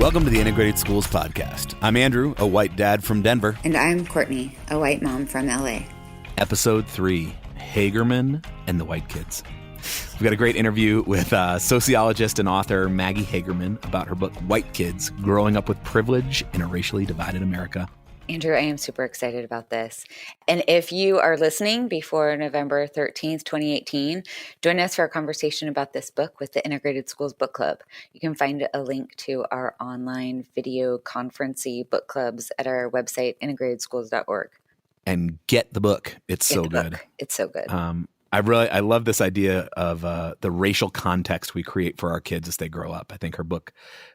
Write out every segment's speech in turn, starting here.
Welcome to the Integrated Schools Podcast. I'm Andrew, a white dad from Denver. And I'm Courtney, a white mom from LA. Episode 3, Hagerman and the White Kids. We've got a great interview with sociologist and author Maggie Hagerman about her book, White Kids, Growing Up with Privilege in a Racially Divided America. Andrew, I am super excited about this. And if you are listening before November 13th, 2018, join us for a conversation about this book with the Integrated Schools Book Club. You can find a link to our online video conferencey book clubs at our website, integratedschools.org. And get the book. It's so good. It's so good. I love this idea of the racial context we create for our kids as they grow up. I think her book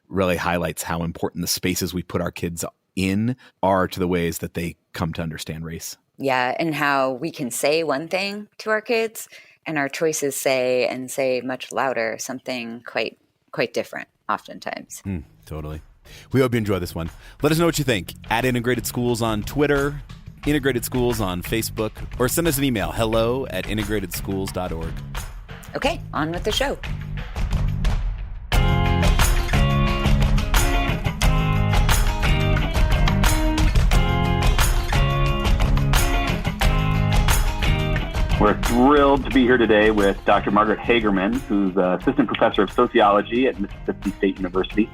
really highlights how important the spaces we put our kids in are to the ways that they come to understand race. Yeah, and how we can say one thing to our kids and our choices say much louder something quite different oftentimes. Totally. We hope you enjoy this one. Let us know what you think at Integrated Schools on Twitter, Integrated Schools on Facebook, or send us an email, hello@integratedschools.org. Okay, on with the show. We're thrilled to be here today with Dr. Margaret Hagerman, who's assistant professor of sociology at Mississippi State University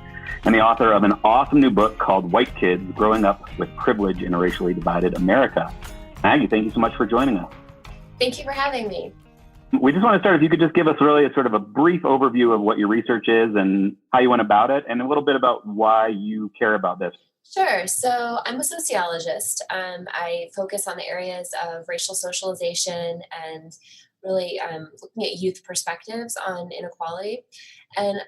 and the author of an awesome new book called White Kids, Growing Up with Privilege in a Racially Divided America. Maggie, thank you so much for joining us. Thank you for having me. We just want to start, if you could just give us really a sort of a brief overview of what your research is and how you went about it, and a little bit about why you care about this. Sure. So I'm a sociologist. I focus on the areas of racial socialization and really looking at youth perspectives on inequality. And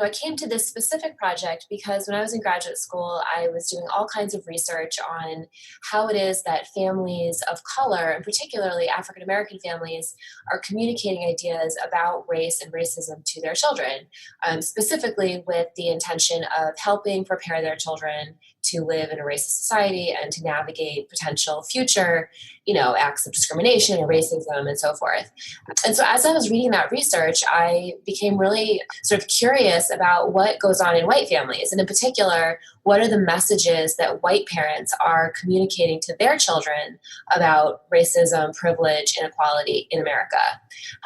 I came to this specific project because when I was in graduate school, I was doing all kinds of research on how it is that families of color, and particularly African-American families, are communicating ideas about race and racism to their children, specifically with the intention of helping prepare their children to live in a racist society and to navigate potential future, acts of discrimination and racism and so forth. And so as I was reading that research, I became really sort of curious about what goes on in white families. And in particular, what are the messages that white parents are communicating to their children about racism, privilege, inequality in America?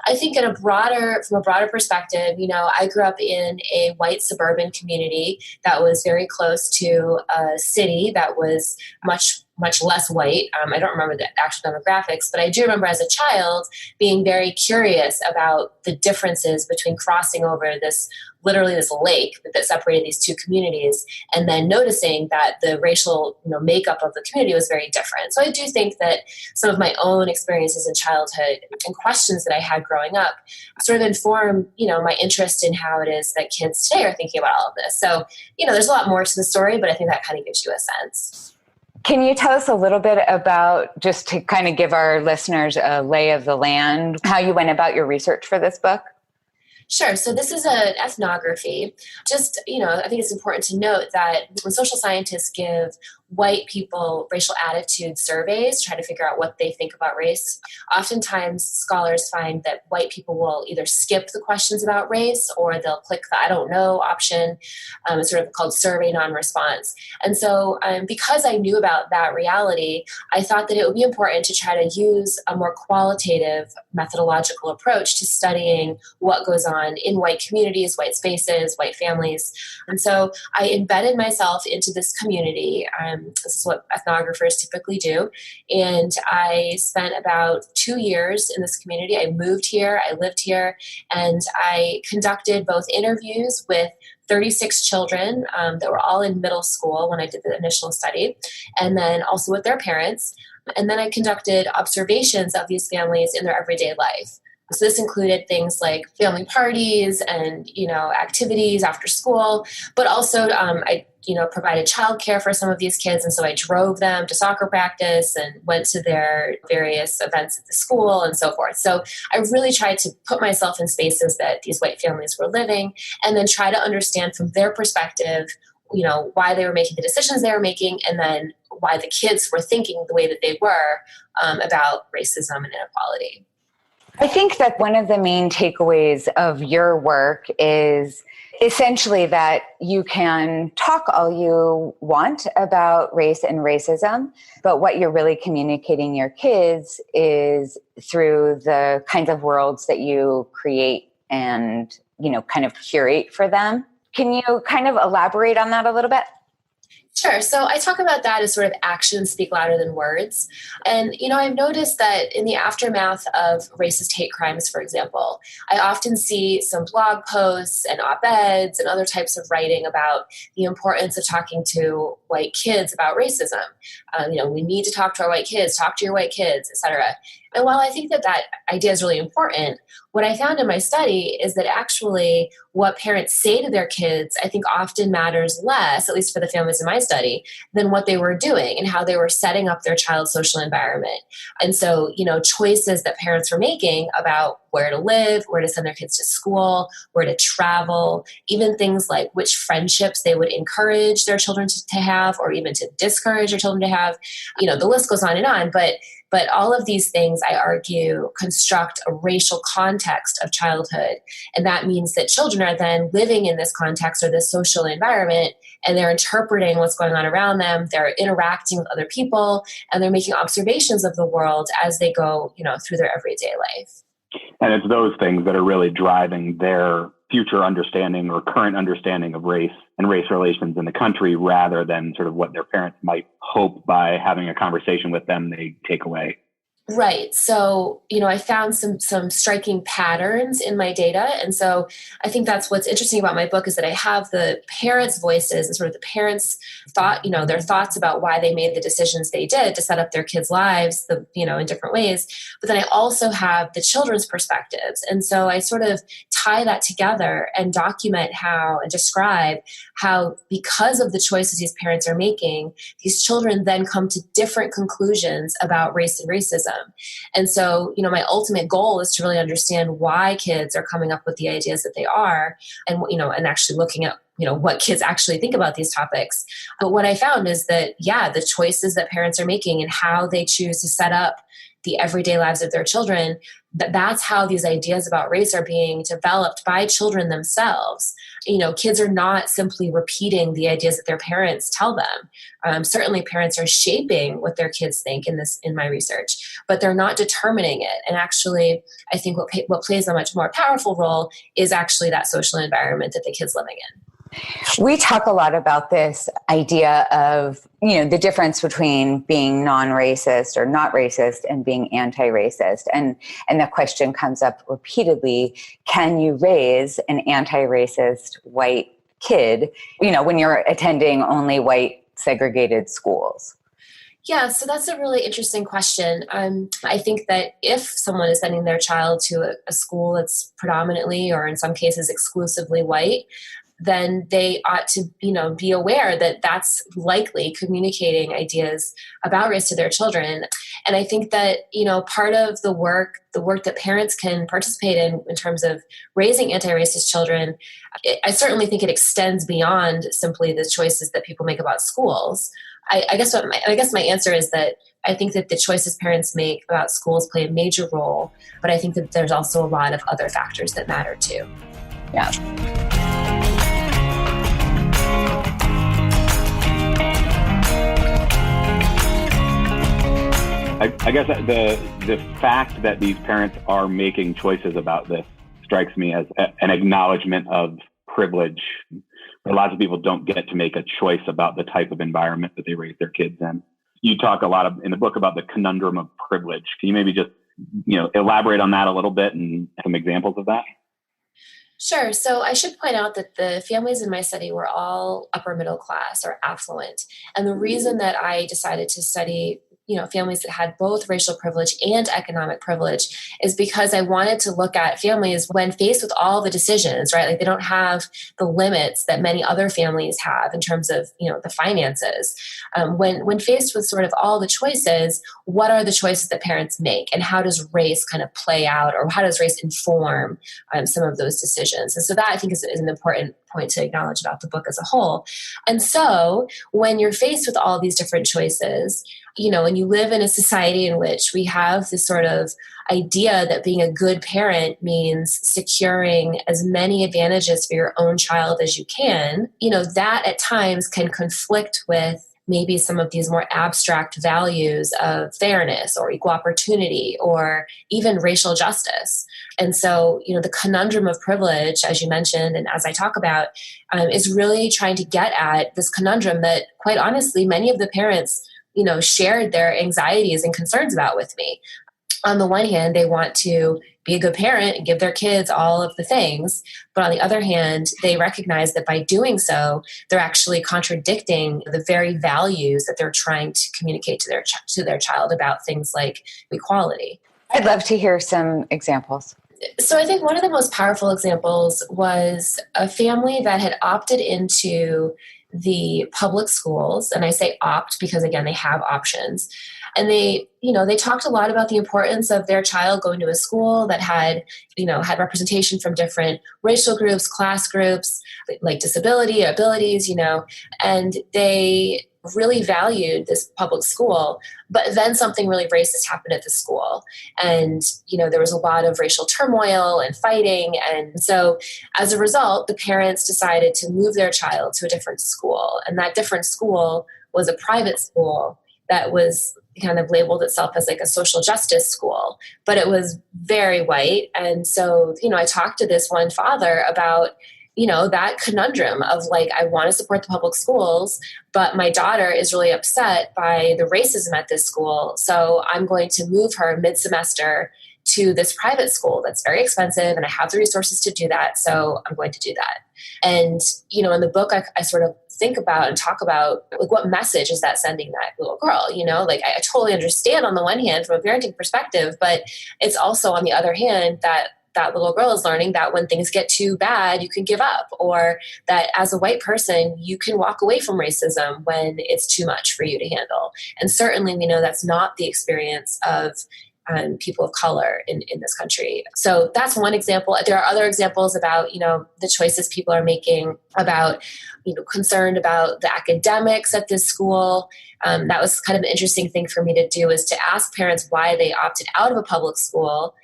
I think from a broader perspective, I grew up in a white suburban community that was very close to a city that was much less white. I don't remember the actual demographics, but I do remember as a child being very curious about the differences between crossing over this lake that separated these two communities, and then noticing that the racial makeup of the community was very different. So I do think that some of my own experiences in childhood and questions that I had growing up sort of inform my interest in how it is that kids today are thinking about all of this. So there's a lot more to the story, but I think that kind of gives you a sense. Can you tell us a little bit about, just to kind of give our listeners a lay of the land, how you went about your research for this book? Sure. So this is an ethnography. Just, I think it's important to note that when social scientists give white people racial attitude surveys, try to figure out what they think about race, oftentimes scholars find that white people will either skip the questions about race or they'll click the I don't know option. It's sort of called survey non-response. And so because I knew about that reality, I thought that it would be important to try to use a more qualitative methodological approach to studying what goes on in white communities, white spaces, white families. And so I embedded myself into this community. This is what ethnographers typically do. And I spent about 2 years in this community. I moved here, I lived here, and I conducted both interviews with 36 children that were all in middle school when I did the initial study, and then also with their parents. And then I conducted observations of these families in their everyday life. So this included things like family parties and, activities after school, but also I provided childcare for some of these kids. And so I drove them to soccer practice and went to their various events at the school and so forth. So I really tried to put myself in spaces that these white families were living and then try to understand from their perspective, why they were making the decisions they were making, and then why the kids were thinking the way that they were about racism and inequality. I think that one of the main takeaways of your work is essentially that you can talk all you want about race and racism, but what you're really communicating your kids is through the kinds of worlds that you create and, kind of curate for them. Can you kind of elaborate on that a little bit? Sure. So I talk about that as sort of actions speak louder than words. And, I've noticed that in the aftermath of racist hate crimes, for example, I often see some blog posts and op-eds and other types of writing about the importance of talking to white kids about racism. We need to talk to our white kids, talk to your white kids, et cetera. And while I think that idea is really important, what I found in my study is that actually what parents say to their kids, I think often matters less, at least for the families in my study, than what they were doing and how they were setting up their child's social environment. And so, choices that parents were making about where to live, where to send their kids to school, where to travel, even things like which friendships they would encourage their children to have, or even to discourage their children to have. The list goes on and on, but all of these things, I argue, construct a racial context of childhood. And that means that children are then living in this context or this social environment, and they're interpreting what's going on around them. They're interacting with other people, and they're making observations of the world as they go, through their everyday life. And it's those things that are really driving their future understanding or current understanding of race and race relations in the country, rather than sort of what their parents might hope by having a conversation with them they take away. Right. So, I found some striking patterns in my data. And so I think that's what's interesting about my book, is that I have the parents' voices and sort of the parents' their thoughts about why they made the decisions they did to set up their kids' lives, in different ways. But then I also have the children's perspectives. And so I sort of tie that together and document and describe how, because of the choices these parents are making, these children then come to different conclusions about race and racism. And so, my ultimate goal is to really understand why kids are coming up with the ideas that they are, and, and actually looking at, what kids actually think about these topics. But what I found is that, the choices that parents are making and how they choose to set up the everyday lives of their children, that's how these ideas about race are being developed by children themselves. Kids are not simply repeating the ideas that their parents tell them. Certainly parents are shaping what their kids think in my research, but they're not determining it. And actually, I think what plays a much more powerful role is actually that social environment that the kid's living in. We talk a lot about this idea of, the difference between being non-racist or not racist and being anti-racist. And the question comes up repeatedly, can you raise an anti-racist white kid, when you're attending only white segregated schools? Yeah, so that's a really interesting question. I think that if someone is sending their child to a school that's predominantly, or in some cases exclusively white, then they ought to, be aware that that's likely communicating ideas about race to their children. And I think that, part of the work that parents can participate in terms of raising anti-racist children, I certainly think it extends beyond simply the choices that people make about schools. I guess my answer is that I think that the choices parents make about schools play a major role, but I think that there's also a lot of other factors that matter too. Yeah. I guess the fact that these parents are making choices about this strikes me as an acknowledgement of privilege. Lots of people don't get to make a choice about the type of environment that they raise their kids in. You talk a lot in the book about the conundrum of privilege. Can you maybe just elaborate on that a little bit and some examples of that? Sure. So I should point out that the families in my study were all upper middle class or affluent. And the reason that I decided to study families that had both racial privilege and economic privilege is because I wanted to look at families when faced with all the decisions, right? Like they don't have the limits that many other families have in terms of, the finances. When faced with sort of all the choices, what are the choices that parents make, and how does race kind of play out, or how does race inform some of those decisions? And so that I think is an important point to acknowledge about the book as a whole. And so when you're faced with all these different choices, and you live in a society in which we have this sort of idea that being a good parent means securing as many advantages for your own child as you can, that at times can conflict with maybe some of these more abstract values of fairness or equal opportunity or even racial justice. And so, the conundrum of privilege, as you mentioned, and as I talk about, is really trying to get at this conundrum that, quite honestly, many of the parents, shared their anxieties and concerns about with me. On the one hand, they want to be a good parent and give their kids all of the things. But on the other hand, they recognize that by doing so, they're actually contradicting the very values that they're trying to communicate to their child about things like equality. I'd love to hear some examples. So I think one of the most powerful examples was a family that had opted into the public schools. And I say opt because, again, they have options. And they talked a lot about the importance of their child going to a school that had representation from different racial groups, class groups, like disability, abilities, and they really valued this public school. But then something really racist happened at the school. And, there was a lot of racial turmoil and fighting. And so as a result, the parents decided to move their child to a different school. And that different school was a private school that was kind of labeled itself as like a social justice school, but it was very white. And so, I talked to this one father about, that conundrum of like, I want to support the public schools, but my daughter is really upset by the racism at this school. So I'm going to move her mid-semester to this private school that's very expensive and I have the resources to do that. So I'm going to do that. And, in the book, I sort of think about and talk about like what message is that sending that little girl, like I totally understand on the one hand from a parenting perspective, but it's also on the other hand that little girl is learning that when things get too bad, you can give up, or that as a white person, you can walk away from racism when it's too much for you to handle. And certainly we know that's not the experience of people of color in this country. So that's one example. There are other examples about, the choices people are making about, concerned about the academics at this school. That was kind of an interesting thing for me to do, is to ask parents why they opted out of a public school,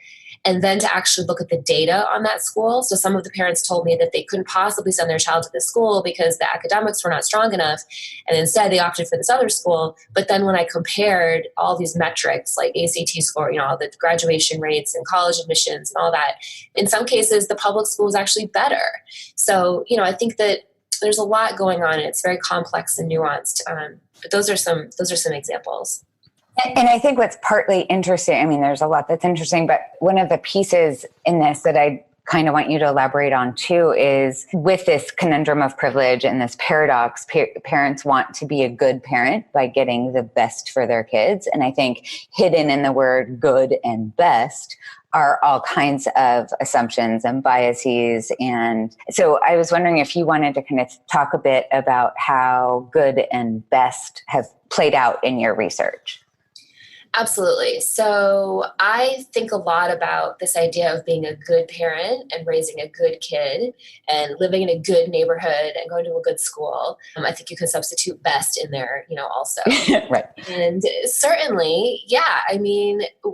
and then to actually look at the data on that school. So some of the parents told me that they couldn't possibly send their child to this school because the academics were not strong enough. And instead they opted for this other school. But then when I compared all these metrics like ACT score, all the graduation rates and college admissions and all that, in some cases the public school was actually better. So, I think that there's a lot going on and it's very complex and nuanced. But those are some examples. And I think what's partly interesting, there's a lot that's interesting, but one of the pieces in this that I kind of want you to elaborate on too is with this conundrum of privilege and this paradox, parents want to be a good parent by getting the best for their kids. And I think hidden in the word good and best are all kinds of assumptions and biases. And so I was wondering if you wanted to kind of talk a bit about how good and best have played out in your research. Absolutely. So I think a lot about this idea of being a good parent and raising a good kid and living in a good neighborhood and going to a good school. I think you can substitute best in there, also. Right. And certainly,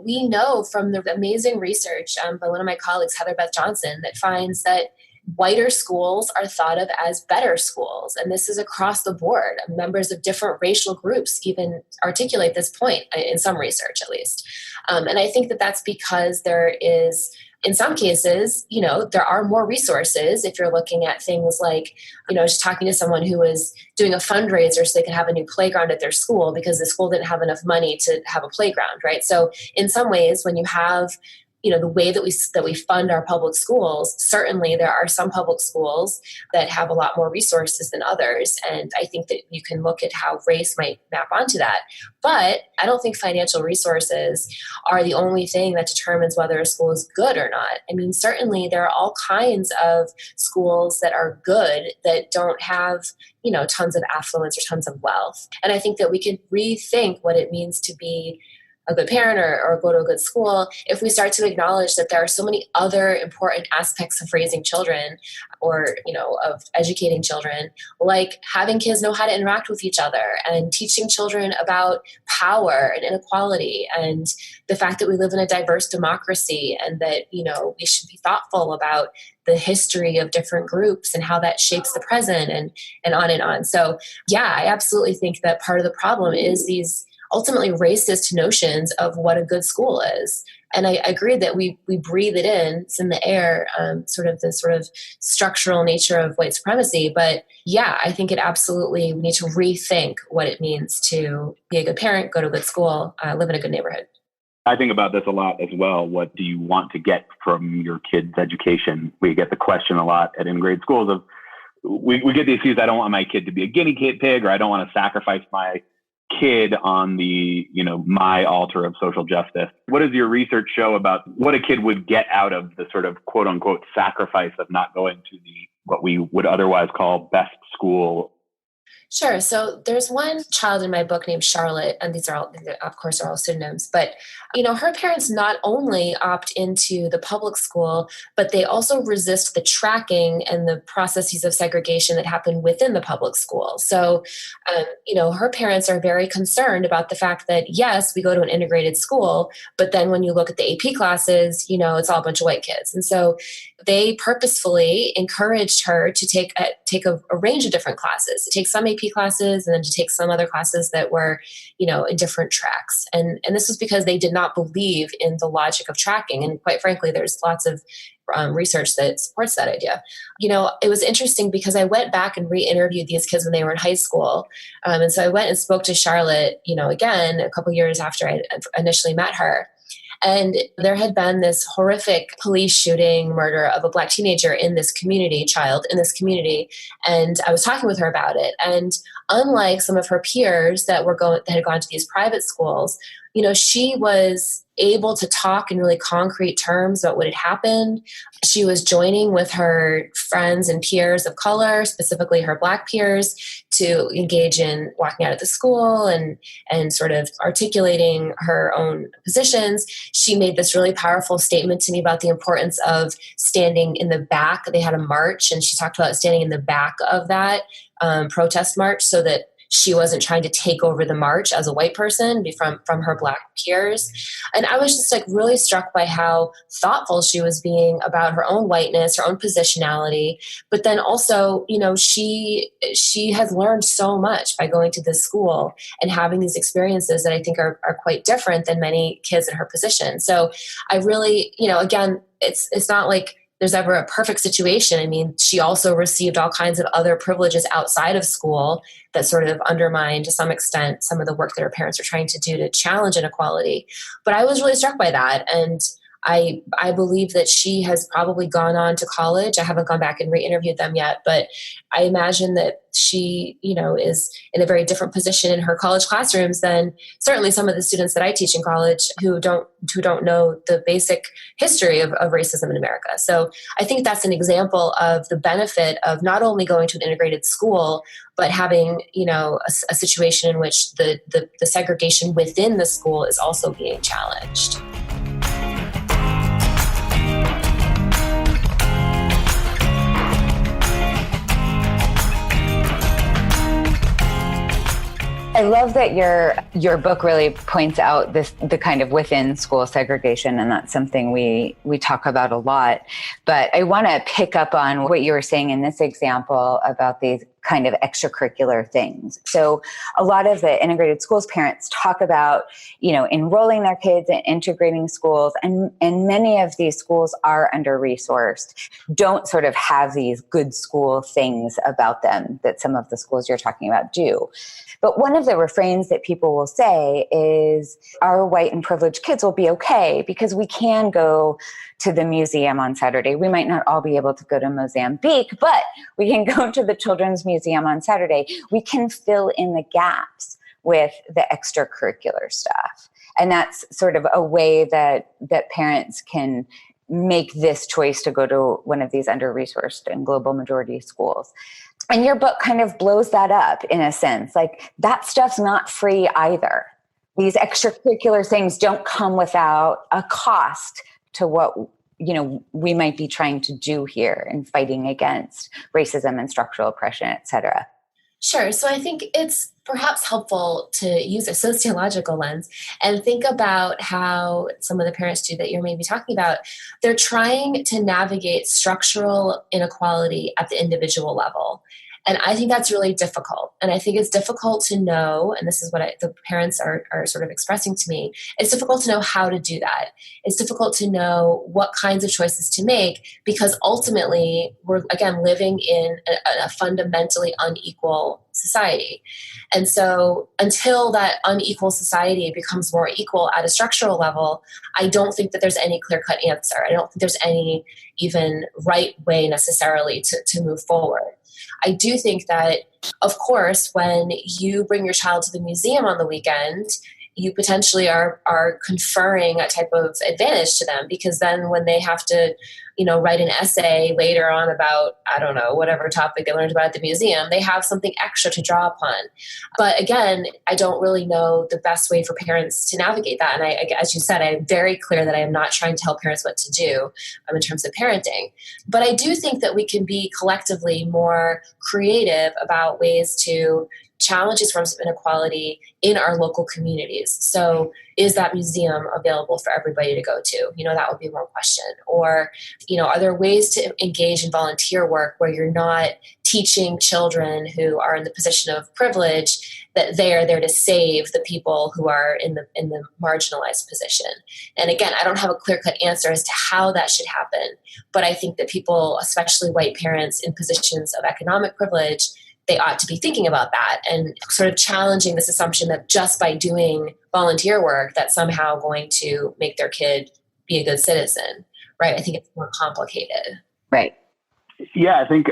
we know from the amazing research by one of my colleagues, Heather Beth Johnson, that finds that whiter schools are thought of as better schools. And this is across the board. Members of different racial groups even articulate this point in some research, at least. And I think that that's because there is, in some cases, there are more resources. If you're looking at things like, I was talking to someone who was doing a fundraiser so they could have a new playground at their school because the school didn't have enough money to have a playground, right? So in some ways, when you have the way that we fund our public schools, certainly there are some public schools that have a lot more resources than others. And I think that you can look at how race might map onto that. But I don't think financial resources are the only thing that determines whether a school is good or not. Certainly there are all kinds of schools that are good that don't have, tons of affluence or tons of wealth. And I think that we can rethink what it means to be a good parent or go to a good school if we start to acknowledge that there are so many other important aspects of raising children or, of educating children, like having kids know how to interact with each other and teaching children about power and inequality and the fact that we live in a diverse democracy and that, we should be thoughtful about the history of different groups and how that shapes the present and on and on. So yeah, I absolutely think that part of the problem is these ultimately racist notions of what a good school is. And I agree that we breathe it in, it's in the air, the sort of structural nature of white supremacy. But yeah, I think we need to rethink what it means to be a good parent, go to a good school, live in a good neighborhood. I think about this a lot as well. What do you want to get from your kid's education? We get the question a lot at in-grade schools of, we get the excuse, I don't want my kid to be a guinea pig, or I don't want to sacrifice my kid on the, my altar of social justice. What does your research show about what a kid would get out of the sort of quote unquote sacrifice of not going to what we would otherwise call best school? Sure. So there's one child in my book named Charlotte, and these are all, of course, are all pseudonyms, but, her parents not only opt into the public school, but they also resist the tracking and the processes of segregation that happen within the public school. So, her parents are very concerned about the fact that, yes, we go to an integrated school, but then when you look at the AP classes, it's all a bunch of white kids. And so they purposefully encouraged her to take a range of different classes, to take some AP classes and then to take some other classes that were, in different tracks. And this was because they did not believe in the logic of tracking. And quite frankly, there's lots of research that supports that idea. It was interesting because I went back and re-interviewed these kids when they were in high school. And so I went and spoke to Charlotte, again, a couple years after I initially met her. And there had been this horrific police shooting murder of a Black teenager in this community, And I was talking with her about it. And unlike some of her peers that had gone to these private schools, she was able to talk in really concrete terms about what had happened. She was joining with her friends and peers of color, specifically her Black peers, to engage in walking out of the school and sort of articulating her own positions. She made this really powerful statement to me about the importance of standing in the back. They had a march, and she talked about standing in the back of that protest march so that she wasn't trying to take over the march as a white person from her Black peers. And I was just really struck by how thoughtful she was being about her own whiteness, her own positionality. But then also, she has learned so much by going to this school and having these experiences that I think are quite different than many kids in her position. So I really, again, it's not like there's ever a perfect situation. I mean, she also received all kinds of other privileges outside of school that sort of undermine, to some extent, some of the work that her parents are trying to do to challenge inequality. But I was really struck by that. And I believe that she has probably gone on to college. I haven't gone back and re-interviewed them yet, but I imagine that she, is in a very different position in her college classrooms than certainly some of the students that I teach in college who don't know the basic history of racism in America. So I think that's an example of the benefit of not only going to an integrated school, but having, a situation in which the segregation within the school is also being challenged. I love that your book really points out the kind of within school segregation, and that's something we talk about a lot. But I want to pick up on what you were saying in this example about these kind of extracurricular things. So a lot of the integrated schools parents talk about, enrolling their kids in integrating schools, and many of these schools are under-resourced, don't sort of have these good school things about them that some of the schools you're talking about do. But one of the refrains that people will say is, our white and privileged kids will be okay because we can go to the museum on Saturday. We might not all be able to go to Mozambique, but we can go to the Children's Museum on Saturday. We can fill in the gaps with the extracurricular stuff. And that's sort of a way that parents can make this choice to go to one of these under-resourced and global majority schools. And your book kind of blows that up in a sense. Like, that stuff's not free either. these extracurricular things don't come without a cost to what, we might be trying to do here in fighting against racism and structural oppression, et cetera. Sure. So I think it's perhaps helpful to use a sociological lens and think about how some of the parents do that you're maybe talking about. They're trying to navigate structural inequality at the individual level. And I think that's really difficult. And I think it's difficult to know, and this is what the parents are sort of expressing to me, it's difficult to know how to do that. It's difficult to know what kinds of choices to make, because ultimately we're, again, living in a fundamentally unequal society. And so until that unequal society becomes more equal at a structural level, I don't think that there's any clear-cut answer. I don't think there's any even right way necessarily to move forward. I do think that, of course, when you bring your child to the museum on the weekend, you potentially are conferring a type of advantage to them, because then when they have to, write an essay later on about, I don't know, whatever topic they learned about at the museum, they have something extra to draw upon. But again, I don't really know the best way for parents to navigate that. And as you said, I'm very clear that I am not trying to tell parents what to do in terms of parenting. But I do think that we can be collectively more creative about ways to challenge these forms of inequality in our local communities. So is that museum available for everybody to go to? That would be one question. Or, are there ways to engage in volunteer work where you're not teaching children who are in the position of privilege that they are there to save the people who are in the marginalized position? And again, I don't have a clear-cut answer as to how that should happen, but I think that people, especially white parents in positions of economic privilege, they ought to be thinking about that and sort of challenging this assumption that just by doing volunteer work, that's somehow going to make their kid be a good citizen, right? I think it's more complicated. Right. Yeah, I think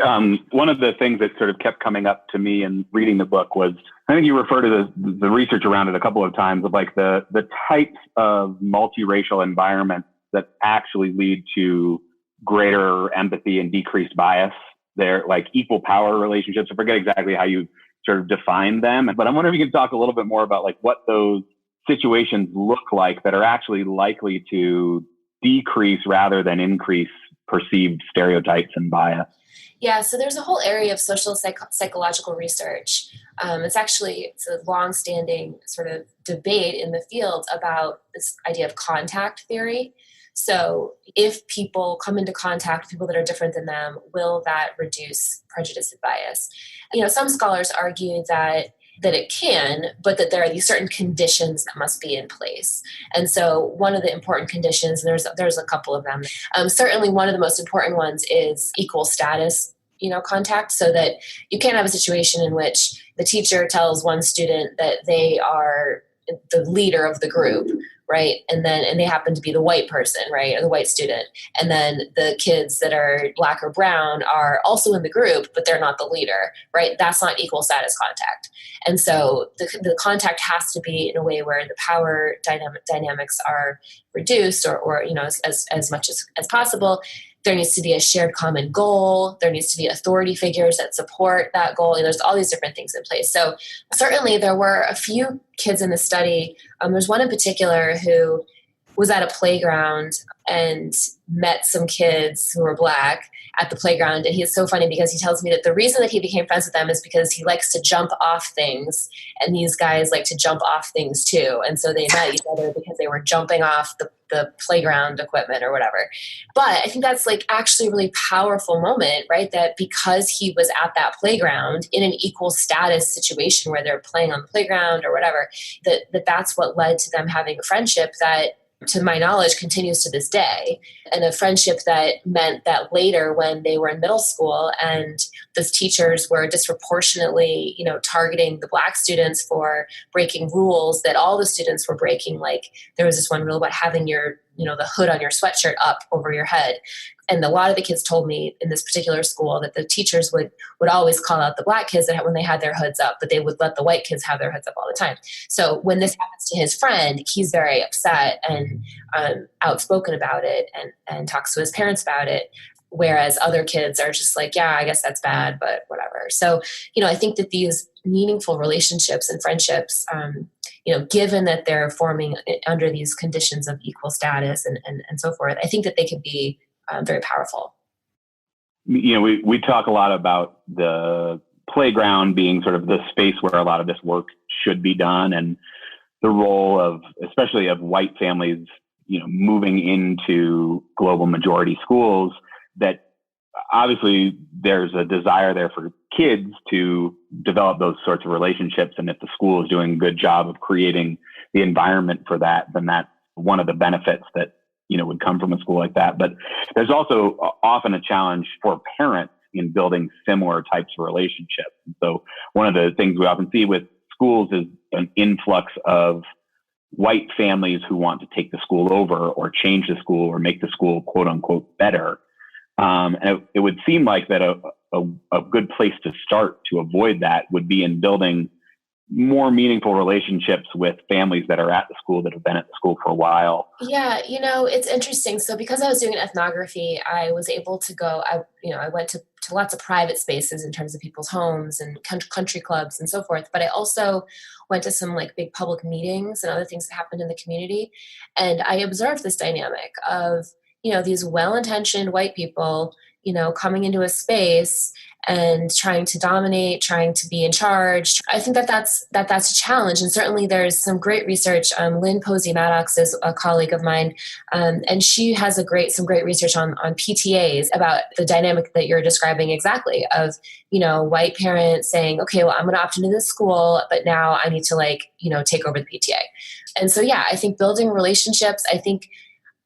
one of the things that sort of kept coming up to me in reading the book was, I think you refer to the research around it a couple of times, of like the types of multiracial environments that actually lead to greater empathy and decreased bias. They're like equal power relationships. I forget exactly how you sort of define them, but I'm wondering if you can talk a little bit more about like what those situations look like that are actually likely to decrease rather than increase perceived stereotypes and bias. Yeah, so there's a whole area of social psychological research. It's a long-standing sort of debate in the field about this idea of contact theory. So if people come into contact with people that are different than them, will that reduce prejudice and bias? Some scholars argue that it can, but that there are these certain conditions that must be in place. And so one of the important conditions, and there's a couple of them, certainly one of the most important ones is equal status, contact, so that you can't have a situation in which the teacher tells one student that they are the leader of the group, right? And they happen to be the white person, right? Or the white student. And then the kids that are Black or brown are also in the group, but they're not the leader, right? That's not equal status contact. And so the contact has to be in a way where the power dynamics are reduced or as much as possible. There needs to be a shared common goal. There needs to be authority figures that support that goal. There's all these different things in place. So certainly there were a few kids in the study. There's one in particular who was at a playground and met some kids who were Black at the playground. And he's so funny because he tells me that the reason that he became friends with them is because he likes to jump off things. And these guys like to jump off things too. And so they met each other because they were jumping off the playground equipment or whatever. But I think that's like actually a really powerful moment, right? That because he was at that playground in an equal status situation where they're playing on the playground or whatever, that's what led to them having a friendship that, to my knowledge, continues to this day. And a friendship that meant that later when they were in middle school and the teachers were disproportionately, targeting the Black students for breaking rules that all the students were breaking. Like there was this one rule about having your, the hood on your sweatshirt up over your head. And a lot of the kids told me in this particular school that the teachers would always call out the Black kids when they had their hoods up, but they would let the white kids have their hoods up all the time. So when this happens to his friend, he's very upset and outspoken about it and talks to his parents about it. Whereas other kids are just like, yeah, I guess that's bad, but whatever. So, I think that these meaningful relationships and friendships, given that they're forming under these conditions of equal status and so forth, I think that they can be very powerful. We talk a lot about the playground being sort of the space where a lot of this work should be done, and the role of, especially of white families, moving into global majority schools, that obviously there's a desire there for kids to develop those sorts of relationships. And if the school is doing a good job of creating the environment for that, then that's one of the benefits that, would come from a school like that. But there's also often a challenge for parents in building similar types of relationships. And so one of the things we often see with schools is an influx of white families who want to take the school over or change the school or make the school quote unquote better. And it would seem like that a good place to start to avoid that would be in building more meaningful relationships with families that are at the school, that have been at the school for a while. Yeah, it's interesting. So because I was doing ethnography, I was able to go, I went to lots of private spaces in terms of people's homes and country clubs and so forth. But I also went to some like big public meetings and other things that happened in the community. And I observed this dynamic of, these well-intentioned white people, coming into a space and trying to dominate, trying to be in charge. I think that's a challenge. And certainly there's some great research. Lynn Posey Maddox is a colleague of mine, and she has some great research on PTAs about the dynamic that you're describing exactly of, white parents saying, okay, well, I'm going to opt into this school, but now I need to take over the PTA. And so, yeah, I think building relationships, I think,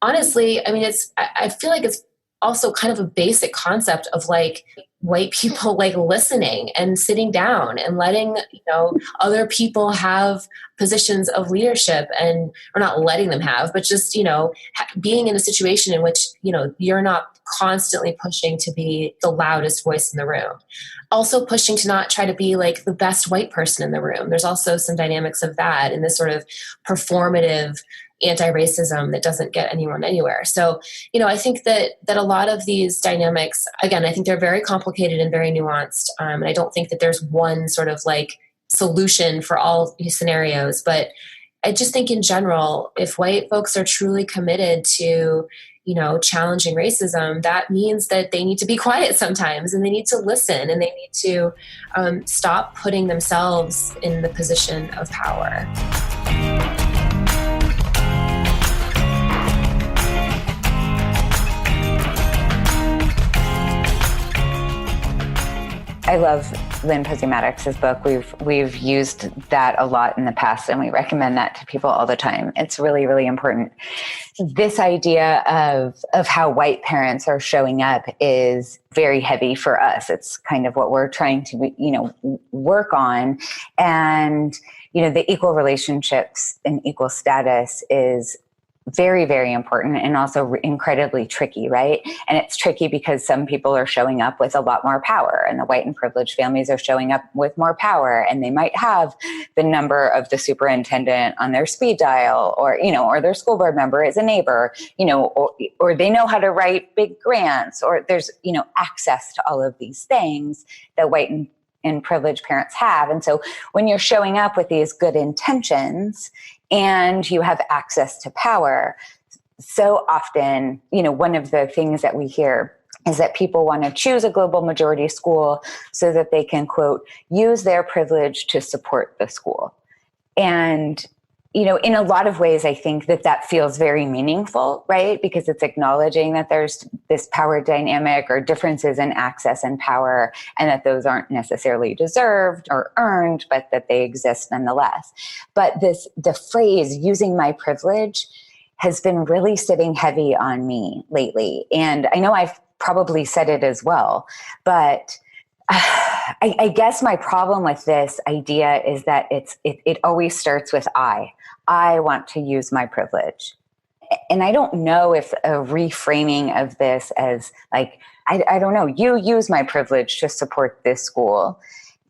honestly, I feel like it's also kind of a basic concept of white people listening and sitting down and letting other people have positions of leadership, or not letting them have, but just being in a situation in which you're not constantly pushing to be the loudest voice in the room, also pushing to not try to be the best white person in the room. There's also some dynamics of that in this sort of performative anti-racism that doesn't get anyone anywhere. So, I think that a lot of these dynamics, again, I think they're very complicated and very nuanced. And I don't think that there's one sort of solution for all these scenarios. But I just think in general, if white folks are truly committed to, challenging racism, that means that they need to be quiet sometimes, and they need to listen, and they need to stop putting themselves in the position of power. I love Lynn Posey Maddox's book. We've used that a lot in the past, and we recommend that to people all the time. It's really, really important. This idea of how white parents are showing up is very heavy for us. It's kind of what we're trying to, work on. And, the equal relationships and equal status is very, very important, and also incredibly tricky, right? And it's tricky because some people are showing up with a lot more power, and the white and privileged families are showing up with more power, and they might have the number of the superintendent on their speed dial, or their school board member is a neighbor, or they know how to write big grants, or there's, access to all of these things that white and privileged parents have. And so when you're showing up with these good intentions and you have access to power, so often, one of the things that we hear is that people want to choose a global majority school so that they can, quote, use their privilege to support the school. And, in a lot of ways, I think that feels very meaningful, right? Because it's acknowledging that there's this power dynamic or differences in access and power, and that those aren't necessarily deserved or earned, but that they exist nonetheless. But the phrase "using my privilege" has been really sitting heavy on me lately. And I know I've probably said it as well, but I guess my problem with this idea is that it always starts with I want to use my privilege. And I don't know if a reframing of this as I don't know, you use my privilege to support this school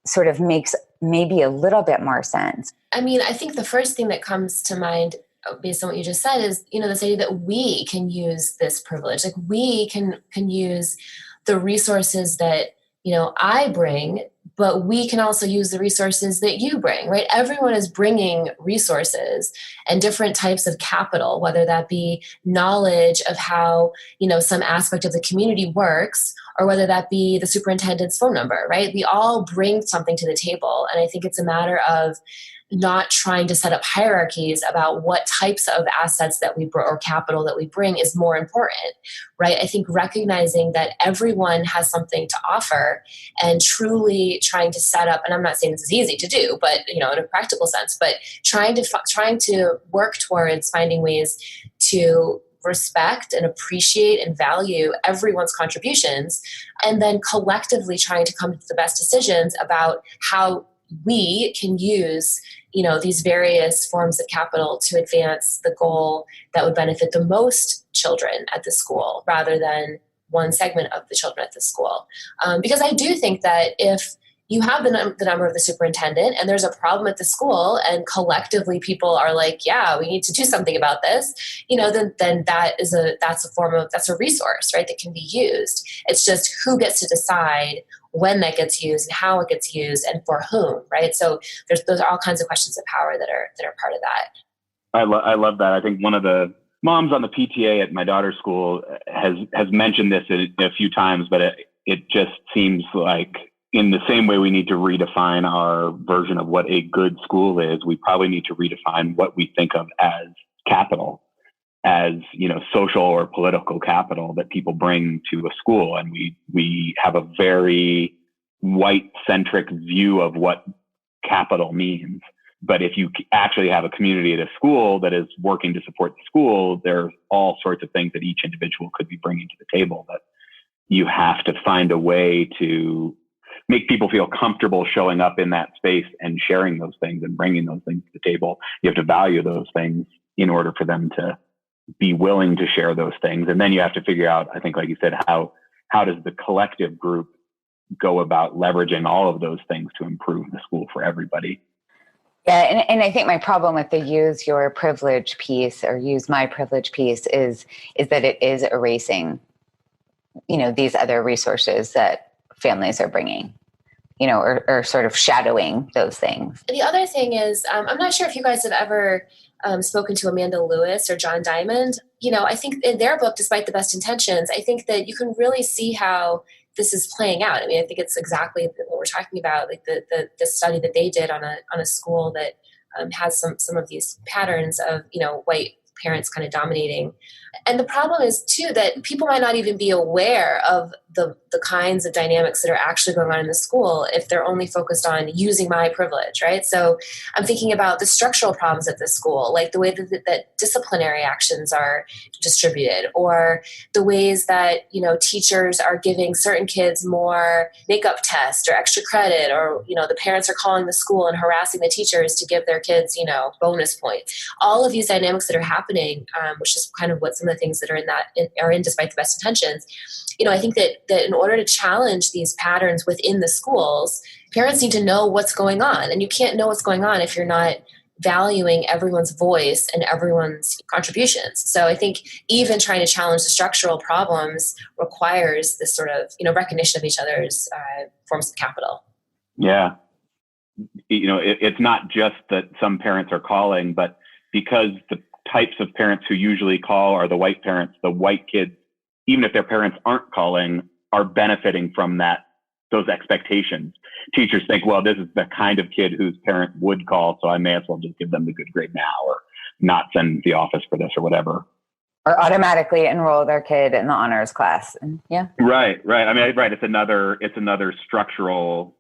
sort of makes maybe a little bit more sense. I think the first thing that comes to mind based on what you just said is, this idea that we can use this privilege. We can use the resources that, I bring, but we can also use the resources that you bring, right? Everyone is bringing resources and different types of capital, whether that be knowledge of how, some aspect of the community works, or whether that be the superintendent's phone number, right? We all bring something to the table. And I think it's a matter of not trying to set up hierarchies about what types of assets that we or capital that we bring is more important, right? I think recognizing that everyone has something to offer and truly trying to set up, and I'm not saying this is easy to do, but in a practical sense, but trying to work towards finding ways to respect and appreciate and value everyone's contributions, and then collectively trying to come to the best decisions about how we can use these various forms of capital to advance the goal that would benefit the most children at the school rather than one segment of the children at the school. Because I do think that if you have the number of the superintendent and there's a problem at the school and collectively people are like, yeah, we need to do something about this, then that's a resource, right, that can be used. It's just who gets to decide when that gets used and how it gets used and for whom, right? So those are all kinds of questions of power that are part of that. I love that. I think one of the moms on the PTA at my daughter's school has mentioned this a few times, but it just seems like in the same way we need to redefine our version of what a good school is, we probably need to redefine what we think of as capital, as social or political capital that people bring to a school. And we have a very white-centric view of what capital means. But if you actually have a community at a school that is working to support the school, there's all sorts of things that each individual could be bringing to the table that you have to find a way to make people feel comfortable showing up in that space and sharing those things and bringing those things to the table. You have to value those things in order for them to be willing to share those things. And then you have to figure out, I think, like you said, how does the collective group go about leveraging all of those things to improve the school for everybody? Yeah, and I think my problem with the use your privilege piece or use my privilege piece is that it is erasing, these other resources that families are bringing, or sort of shadowing those things. The other thing is, I'm not sure if you guys have ever spoken to Amanda Lewis or John Diamond. I think in their book, Despite the Best Intentions, I think that you can really see how this is playing out. I mean, I think it's exactly what we're talking about, like the study that they did on a school that has some of these patterns of, white parents kind of dominating. And the problem is, too, that people might not even be aware of the kinds of dynamics that are actually going on in the school if they're only focused on using my privilege, right? So I'm thinking about the structural problems at the school, like the way that disciplinary actions are distributed, or the ways that, teachers are giving certain kids more makeup tests or extra credit, or, the parents are calling the school and harassing the teachers to give their kids, bonus points. All of these dynamics that are happening, which is kind of what some of the things that are in Despite the Best Intentions. I think that in order to challenge these patterns within the schools, parents need to know what's going on. And you can't know what's going on if you're not valuing everyone's voice and everyone's contributions. So I think even trying to challenge the structural problems requires this sort of, recognition of each other's forms of capital. Yeah. It's not just that some parents are calling, but because the types of parents who usually call are the white parents, the white kids, even if their parents aren't calling, are benefiting from those expectations. Teachers think, well, this is the kind of kid whose parent would call, so I may as well just give them the good grade now, or not send the office for this or whatever. Or automatically enroll their kid in the honors class. Yeah. Right. I mean, right. It's another structural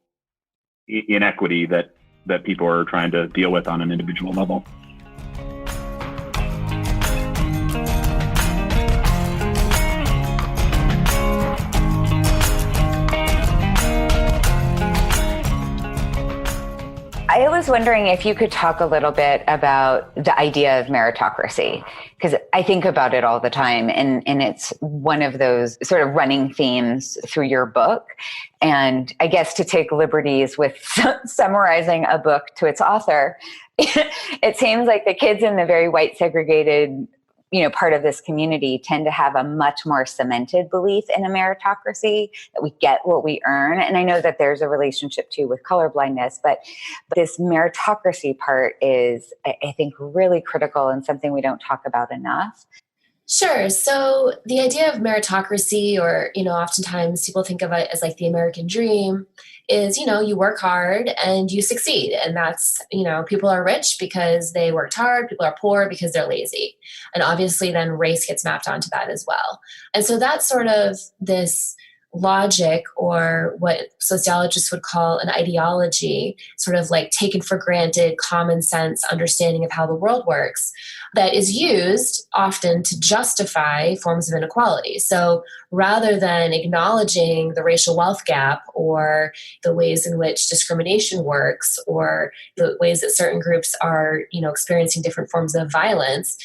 inequity that people are trying to deal with on an individual level. I was wondering if you could talk a little bit about the idea of meritocracy, because I think about it all the time, and it's one of those sort of running themes through your book. And I guess to take liberties with summarizing a book to its author, it seems like the kids in the very white segregated part of this community tend to have a much more cemented belief in a meritocracy, that we get what we earn. And I know that there's a relationship too with colorblindness, but this meritocracy part is, I think, really critical and something we don't talk about enough. Sure. So the idea of meritocracy, or, oftentimes people think of it as like the American dream, is, you work hard and you succeed. And that's, people are rich because they worked hard. People are poor because they're lazy. And obviously then race gets mapped onto that as well. And so that's sort of this logic, or what sociologists would call an ideology, sort of like taken for granted, common sense understanding of how the world works, that is used often to justify forms of inequality. So rather than acknowledging the racial wealth gap, or the ways in which discrimination works, or the ways that certain groups are, experiencing different forms of violence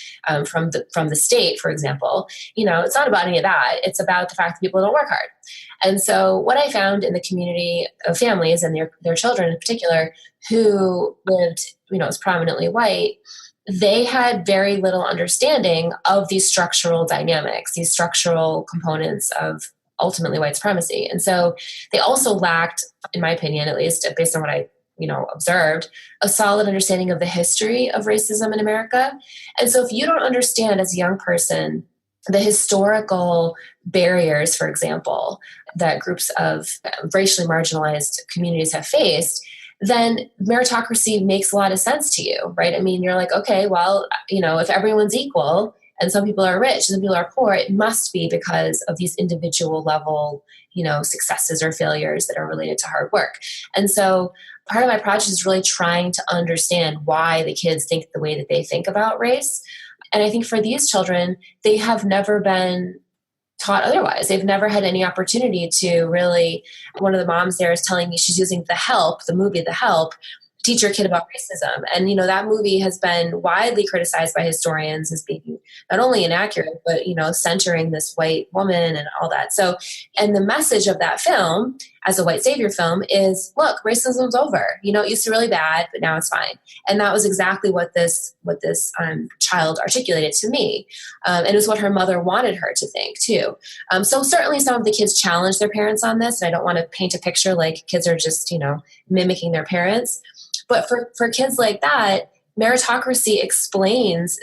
from the state, for example, it's not about any of that. It's about the fact that people don't work hard. And so what I found in the community of families and their children in particular who lived, as prominently white, they had very little understanding of these structural dynamics, these structural components of ultimately white supremacy. And so they also lacked, in my opinion, at least based on what I observed, a solid understanding of the history of racism in America. And so if you don't understand as a young person the historical barriers, for example, that groups of racially marginalized communities have faced, then meritocracy makes a lot of sense to you, right? I mean, you're like, okay, well, if everyone's equal and some people are rich and some people are poor, it must be because of these individual level, successes or failures that are related to hard work. And so part of my project is really trying to understand why the kids think the way that they think about race. And I think for these children, they have never been taught otherwise. They've never had any opportunity to really, one of the moms there is telling me she's using the movie The Help, teach your kid about racism. And, that movie has been widely criticized by historians as being not only inaccurate, but, centering this white woman and all that. So, and the message of that film as a white savior film is, look, racism's over. It used to be really bad, but now it's fine. And that was exactly what this child articulated to me. And it was what her mother wanted her to think too. So certainly some of the kids challenged their parents on this. And I don't want to paint a picture like kids are just, mimicking their parents. But for kids like that, meritocracy explains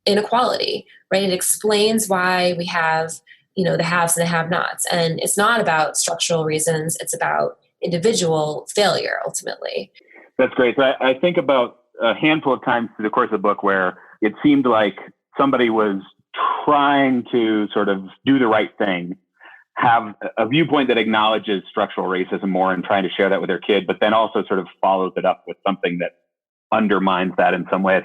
inequality, right? It explains why we have, the haves and the have-nots. And it's not about structural reasons. It's about individual failure, ultimately. That's great. So I think about a handful of times through the course of the book where it seemed like somebody was trying to sort of do the right thing, have a viewpoint that acknowledges structural racism more and trying to share that with their kid, but then also sort of follows it up with something that undermines that in some way. I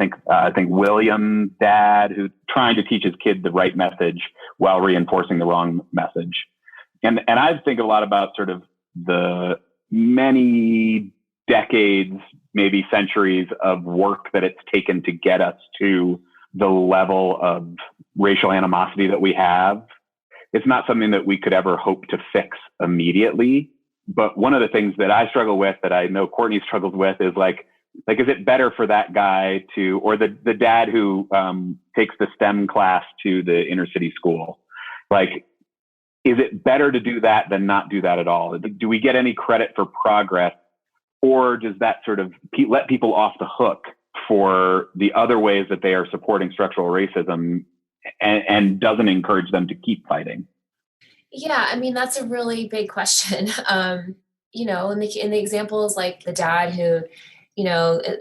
think William's dad, who's trying to teach his kid the right message while reinforcing the wrong message. And I think a lot about sort of the many decades, maybe centuries of work that it's taken to get us to the level of racial animosity that we have. It's not something that we could ever hope to fix immediately. But one of the things that I struggle with, that I know Courtney struggles with, is like, is it better for that guy to, or the dad who takes the STEM class to the inner city school? Like, is it better to do that than not do that at all? Do we get any credit for progress, or does that sort of let people off the hook for the other ways that they are supporting structural racism, and doesn't encourage them to keep fighting? Yeah, I mean, that's a really big question. In the examples, like the dad who,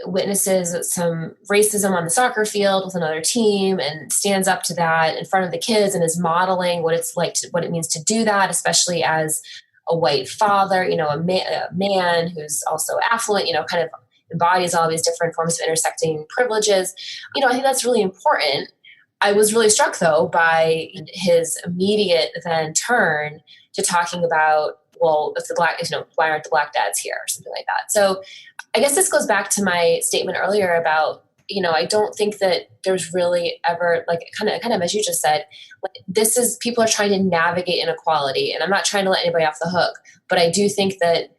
witnesses some racism on the soccer field with another team and stands up to that in front of the kids and is modeling what it's like, what it means to do that, especially as a white father, a man who's also affluent, kind of embodies all these different forms of intersecting privileges. I think that's really important. I was really struck, though, by his immediate then turn to talking about, well, if why aren't the black dads here, or something like that. So I guess this goes back to my statement earlier about, I don't think that there's really ever, like, kind of as you just said, like, people are trying to navigate inequality, and I'm not trying to let anybody off the hook, but I do think that,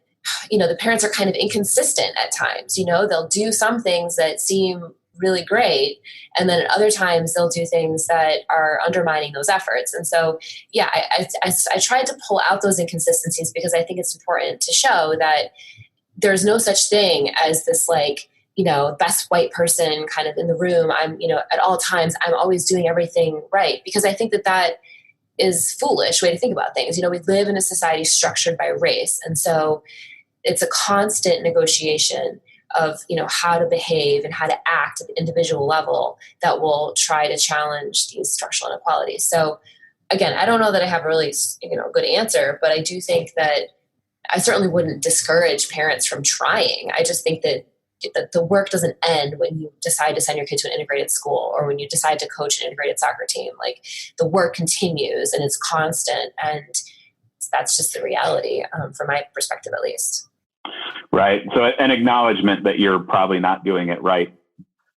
the parents are kind of inconsistent at times. They'll do some things that seem really great. And then at other times they'll do things that are undermining those efforts. And so, yeah, I tried to pull out those inconsistencies because I think it's important to show that there's no such thing as this like, best white person kind of in the room. I'm, at all times, I'm always doing everything right. Because I think that is foolish way to think about things. We live in a society structured by race. And so it's a constant negotiation of, how to behave and how to act at the individual level that will try to challenge these structural inequalities. So again, I don't know that I have a really, good answer, but I do think that I certainly wouldn't discourage parents from trying. I just think that the work doesn't end when you decide to send your kid to an integrated school or when you decide to coach an integrated soccer team. Like the work continues and it's constant, and that's just the reality from my perspective, at least. Right. So an acknowledgement that you're probably not doing it right.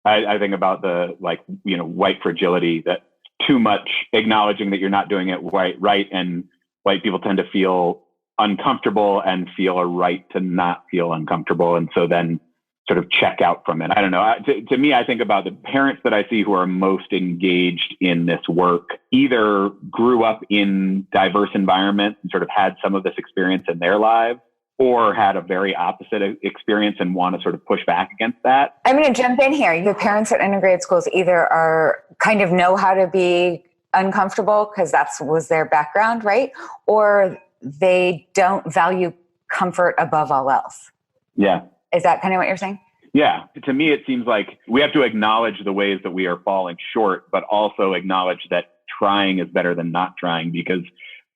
I think about the white fragility, that too much acknowledging that you're not doing it right, and white people tend to feel uncomfortable and feel a right to not feel uncomfortable, and so then sort of check out from it. I don't know. To me, I think about the parents that I see who are most engaged in this work either grew up in diverse environments and sort of had some of this experience in their lives, or had a very opposite experience and want to sort of push back against that. I'm going to jump in here. The parents at integrated schools either are kind of know how to be uncomfortable because was their background, right? Or they don't value comfort above all else. Yeah. Is that kind of what you're saying? Yeah. To me, it seems like we have to acknowledge the ways that we are falling short, but also acknowledge that trying is better than not trying, because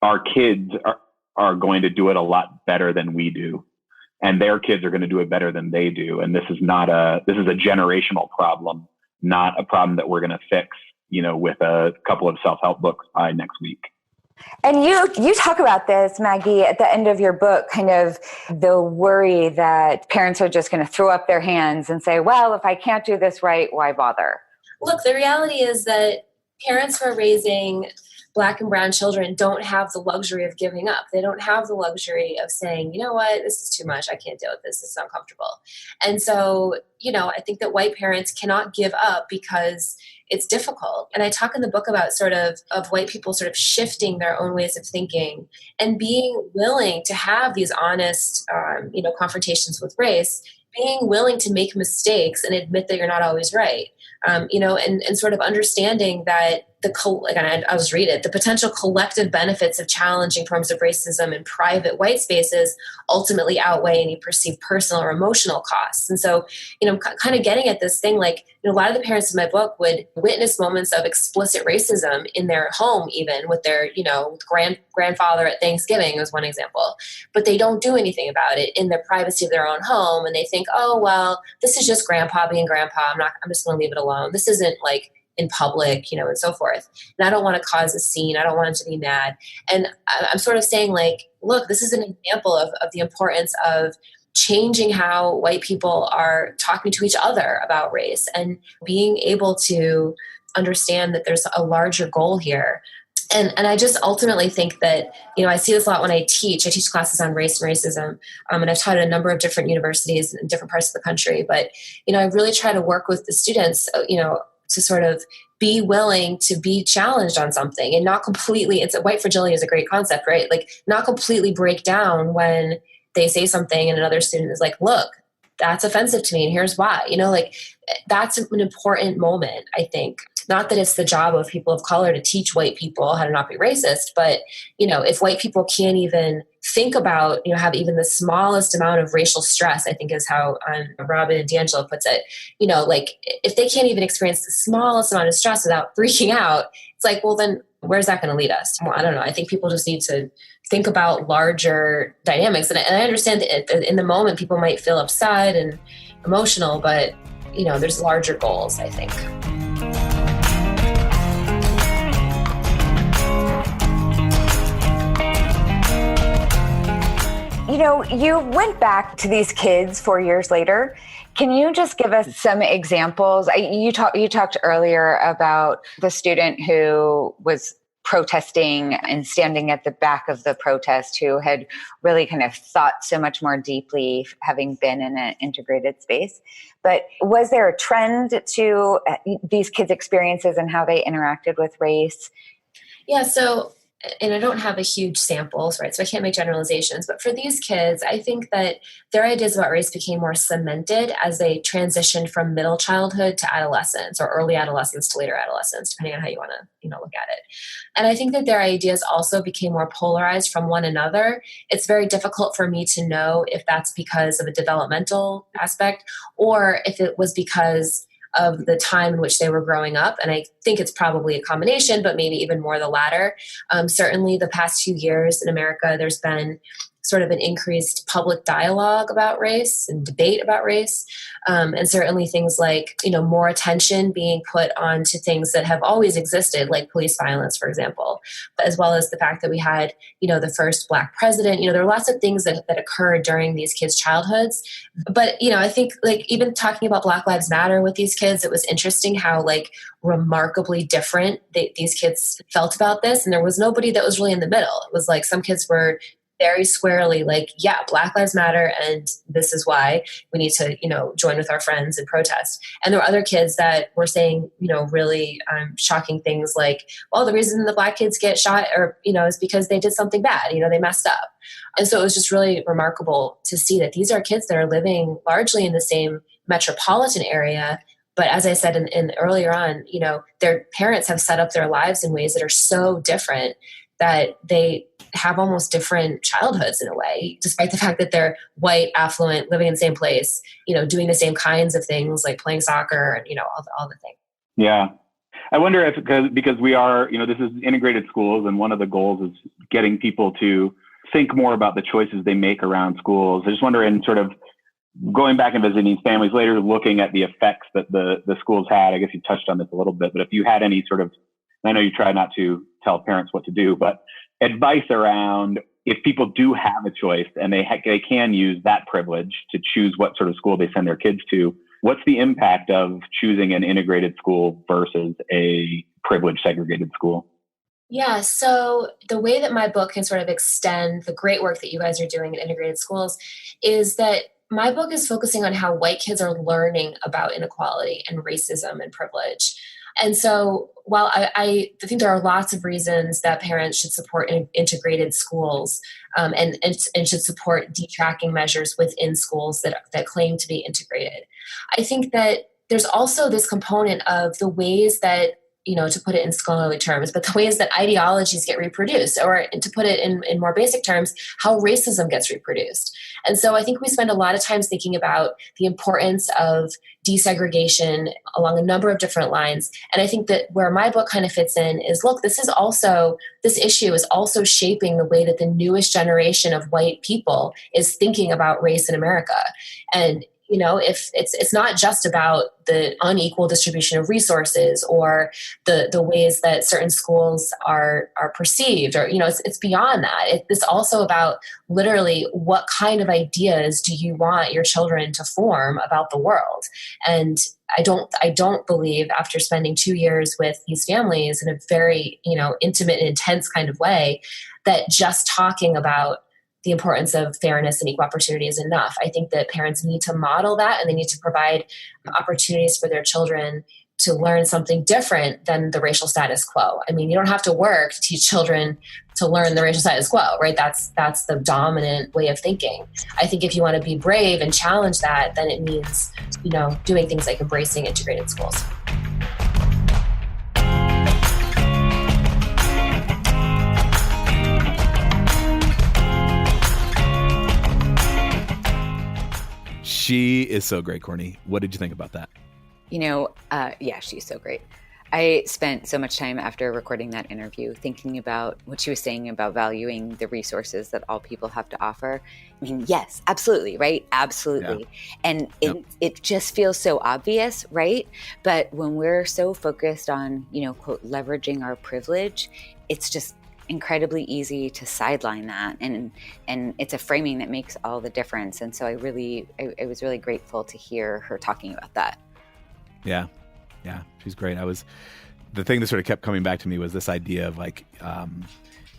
our kids are going to do it a lot better than we do. And their kids are going to do it better than they do. And this is a generational problem, not a problem that we're going to fix, with a couple of self-help books by next week. And you talk about this, Maggie, at the end of your book, kind of the worry that parents are just going to throw up their hands and say, well, if I can't do this right, why bother? Look, the reality is that parents who are raising Black and brown children don't have the luxury of giving up. They don't have the luxury of saying, you know what, this is too much. I can't deal with this. This is uncomfortable. And so, I think that white parents cannot give up because it's difficult. And I talk in the book about sort of white people sort of shifting their own ways of thinking and being willing to have these honest, confrontations with race, being willing to make mistakes and admit that you're not always right. And sort of understanding that I'll just read it, the potential collective benefits of challenging forms of racism in private white spaces ultimately outweigh any perceived personal or emotional costs. And so, kind of getting at this thing, like, a lot of the parents in my book would witness moments of explicit racism in their home, even with their, grandfather at Thanksgiving was one example, but they don't do anything about it in the privacy of their own home. And they think, oh, well, this is just grandpa being grandpa. I'm just going to leave it alone. This isn't like in public, and so forth. And I don't want to cause a scene. I don't want him to be mad. And I'm sort of saying, like, look, this is an example of the importance of changing how white people are talking to each other about race and being able to understand that there's a larger goal here. And I just ultimately think that, I see this a lot when I teach. I teach classes on race and racism, and I've taught at a number of different universities in different parts of the country. But, I really try to work with the students, to sort of be willing to be challenged on something and not completely, white fragility is a great concept, right? Like, not completely break down when they say something and another student is like, look, that's offensive to me and here's why. That's an important moment, I think. Not that it's the job of people of color to teach white people how to not be racist, but, if white people can't even think about, have even the smallest amount of racial stress, I think is how Robin and D'Angelo puts it, like, if they can't even experience the smallest amount of stress without freaking out, it's like, well, then where's that going to lead us? Well, I don't know. I think people just need to think about larger dynamics. And I understand that in the moment, people might feel upset and emotional, but, there's larger goals, I think. You went back to these kids 4 years later. Can you just give us some examples? You talked earlier about the student who was protesting and standing at the back of the protest, who had really kind of thought so much more deeply, having been in an integrated space. But was there a trend to these kids' experiences and how they interacted with race? Yeah, so, and I don't have a huge samples, right? So I can't make generalizations, but for these kids, I think that their ideas about race became more cemented as they transitioned from middle childhood to adolescence, or early adolescence to later adolescence, depending on how you want to, look at it. And I think that their ideas also became more polarized from one another. It's very difficult for me to know if that's because of a developmental aspect or if it was because of the time in which they were growing up. And I think it's probably a combination, but maybe even more the latter. Certainly the past few years in America, there's been sort of an increased public dialogue about race and debate about race. And certainly things like, more attention being put onto things that have always existed, like police violence, for example, as well as the fact that we had, the first Black president. There are lots of things that occurred during these kids' childhoods. But, I think even talking about Black Lives Matter with these kids, it was interesting how remarkably different these kids felt about this. And there was nobody that was really in the middle. It was like some kids were very squarely yeah, Black Lives Matter, and this is why we need to, join with our friends and protest. And there were other kids that were saying, really shocking things like, well, the reason the Black kids get shot is because they did something bad, they messed up. And so it was just really remarkable to see that these are kids that are living largely in the same metropolitan area. But as I said in earlier on, their parents have set up their lives in ways that are so different that they have almost different childhoods in a way, despite the fact that they're white, affluent, living in the same place, doing the same kinds of things like playing soccer and, all the things. Yeah. I wonder if, because we are, this is integrated schools, and one of the goals is getting people to think more about the choices they make around schools. I just wonder, in sort of going back and visiting these families later, looking at the effects that the schools had. I guess you touched on this a little bit, but if you had any sort of, I know you try not to tell parents what to do, but advice around if people do have a choice and they can use that privilege to choose what sort of school they send their kids to, what's the impact of choosing an integrated school versus a privileged segregated school? Yeah, so the way that my book can sort of extend the great work that you guys are doing in integrated schools is that my book is focusing on how white kids are learning about inequality and racism and privilege. And so while I think there are lots of reasons that parents should support integrated schools and should support detracking measures within schools that claim to be integrated, I think that there's also this component of the ways that, to put it in scholarly terms, but the ways that ideologies get reproduced, or to put it in more basic terms, how racism gets reproduced. And so I think we spend a lot of time thinking about the importance of desegregation along a number of different lines. And I think that where my book kind of fits in is, look, this issue is also shaping the way that the newest generation of white people is thinking about race in America. And if it's not just about the unequal distribution of resources or the ways that certain schools are perceived, or it's beyond that. It's also about literally what kind of ideas do you want your children to form about the world. And I don't believe, after spending 2 years with these families in a very intimate and intense kind of way, that just talking about the importance of fairness and equal opportunity is enough. I think that parents need to model that, and they need to provide opportunities for their children to learn something different than the racial status quo. I mean, you don't have to work to teach children to learn the racial status quo, right? That's the dominant way of thinking. I think if you want to be brave and challenge that, then it means, doing things like embracing integrated schools. She is so great, Courtney. What did you think about that? Yeah, she's so great. I spent so much time after recording that interview thinking about what she was saying about valuing the resources that all people have to offer. I mean, yes, absolutely, right? Absolutely. Yeah. And it just feels so obvious, right? But when we're so focused on, quote, leveraging our privilege, it's just incredibly easy to sideline that, and it's a framing that makes all the difference. And so I was really grateful to hear her talking about that. Yeah, she's great. I was the thing that sort of kept coming back to me was this idea of like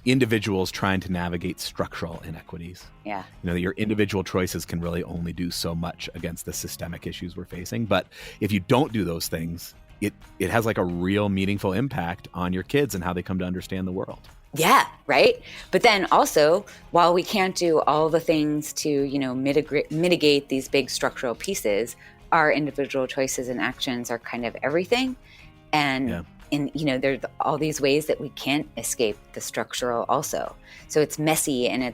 individuals trying to navigate structural inequities. Yeah. Your individual choices can really only do so much against the systemic issues we're facing. But if you don't do those things, it has like a real meaningful impact on your kids and how they come to understand the world. Yeah, right. But then also, while we can't do all the things to, mitigate these big structural pieces, our individual choices and actions are kind of everything. And there's all these ways that we can't escape the structural also. So it's messy and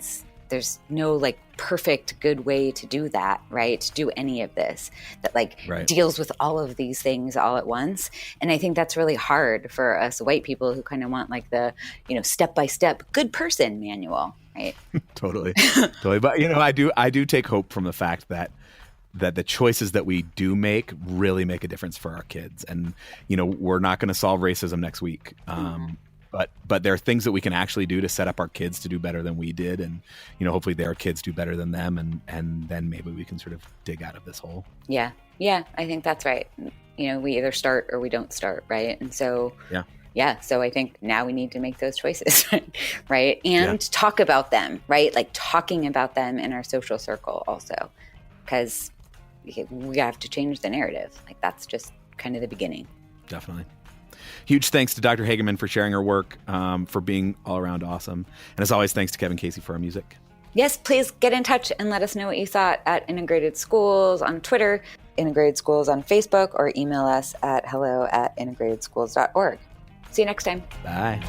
there's no like perfect good way to do that, right? To do any of this that deals with all of these things all at once. And I think that's really hard for us white people who kind of want like the, step-by-step good person manual, right? Totally. But I do take hope from the fact that the choices that we do make really make a difference for our kids. And, we're not going to solve racism next week. But there are things that we can actually do to set up our kids to do better than we did. And, hopefully their kids do better than them. And then maybe we can sort of dig out of this hole. Yeah. Yeah. I think that's right. We either start or we don't start. Right. And so, so I think now we need to make those choices, right? And talk about them, right? Like talking about them in our social circle also, because we have to change the narrative. Like that's just kind of the beginning. Definitely. Huge thanks to Dr. Hagerman for sharing her work, for being all around awesome. And as always, thanks to Kevin Casey for our music. Yes, please get in touch and let us know what you thought at Integrated Schools on Twitter, Integrated Schools on Facebook, or email us at hello@integratedschools.org. See you next time. Bye.